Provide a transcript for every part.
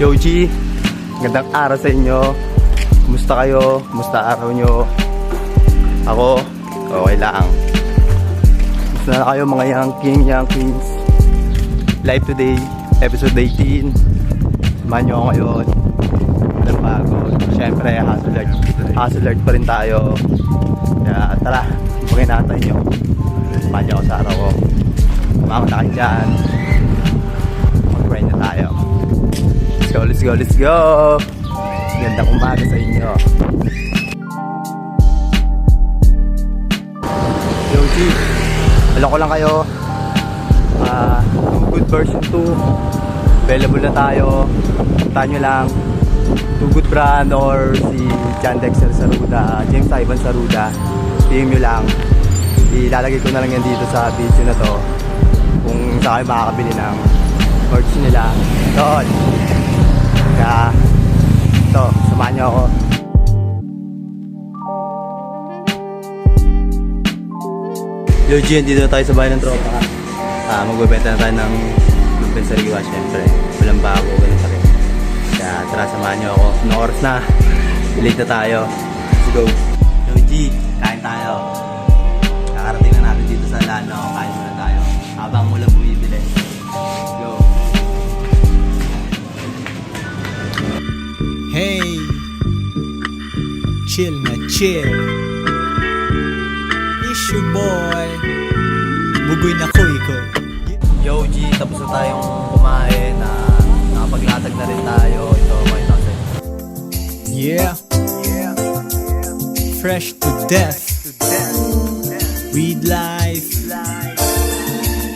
Yo G, magandang araw sa inyo. Kumusta kayo? Kumusta araw nyo? Ako, okay lang. Kumusta na kayo mga young king, young queens? Live today, episode 18. Samahan nyo ako ngayon. Walang bago. Siyempre, hustle pa rin tayo. Kaya tara, pagin natin nyo. Samahan nyo ako sa araw ko. Samahan na kayo dyan. Mag-grind na tayo. Let's go, let's go! Gandang umaga sa inyo. Yo G, alam ko lang kayo, Too Good version 2 available na tayo. Punta nyo lang Too Good brand or si John Dexter Saruda, James Ivan Saruda. PM nyo lang. Ilalagay ko na lang yan dito sa video na to kung saan kayo makakabili ng merch nila doon. Kaya ito, samahan nyo ako. Yo G, dito tayo sa bahay ng tropa. Magbebenta na tayo ng lumpensariwa, syempre. Walang bago, ganun pa rin. Kaya tara, samahan nyo ako. Anong oras na? Late na tayo. Let's go. Yo G, kain tayo. Kakarating na natin dito sa Lano. Kain muna tayo habang mula bumibili. Let's go. Hey, chill na chill. It's your boy Bugoy na koy. Yo G, tapos na tayong kumain. Nakapaglatag na rin tayo. Ito, may natin. Yeah, fresh to death. Read life.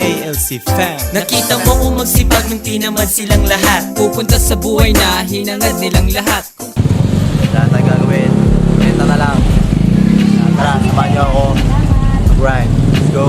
ALC fam. Nakita mo kung magsipag nung tinamad silang lahat. Pupunta sa buhay na hinangad nilang lahat. Wala tayong gagawin. Benta na lang. Tara, samahan nyo ako. Grind. Let's go.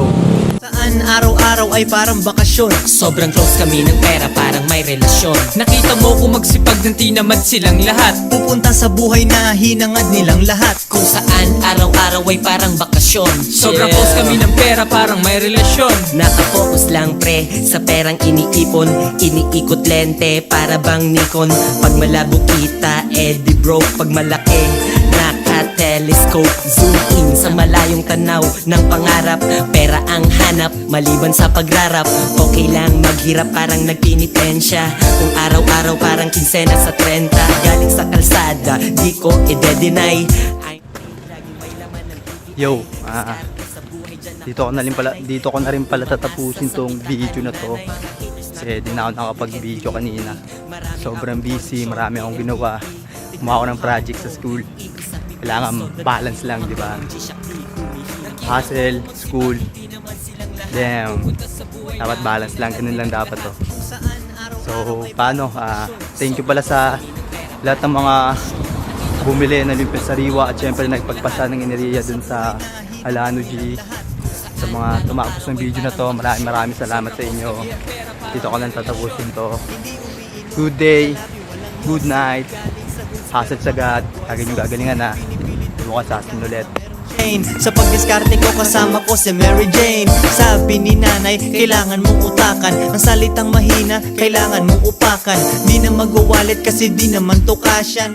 Saan araw-araw ay parang bakasyon. Sobrang close kami ng pera, parang may relasyon. Nakita mo kung magsipag nung tinamad silang lahat. Pupunta sa buhay na hinangad nilang lahat. Kung saan araw-araw ay parang bakasyon. Sobrang close kami ng pera, parang may relasyon. Nakapokus lang pre, sa perang iniipon. Iniikot lente, para bang Nikon. Pag malabo kita, di broke. Pag malaki, naka-telescope. Zoom in sa malayong tanaw ng pangarap. Pera ang hanap, maliban sa pagrarap. Okay lang maghirap, parang nagpinitensya. Kung araw-araw parang kinsena sa 30. Galing sa kalsada, di ko i-deny. Yo, dito ko na rin pala tatapusin tong video na to. Kasi di na ako nakapag-video kanina. Sobrang busy, marami akong ginawa. Gumawa ako ng project sa school. Kailangan balance lang, di ba? Hustle, school. Damn. Dapat balance lang, ganun lang dapat to. So, paano? Thank you pala sa lahat ng mga bumili ng lumpensariwa at syempre nagpagpasa ng enerhiya dun sa Alano G. Sa mga tumakos ng video na to, maraming salamat sa inyo. Dito ko lang tatapusin to. Good day, good night. Hustle sagat, lagi nyo gagalingan na. Bukas hasin ulit. Sa pagdiskarte ko kasama ko si Mary Jane. Sabi ni nanay, kailangan mong utakan. Ang salitang mahina, kailangan mong upakan. Di na magwawalit kasi di naman to kasya.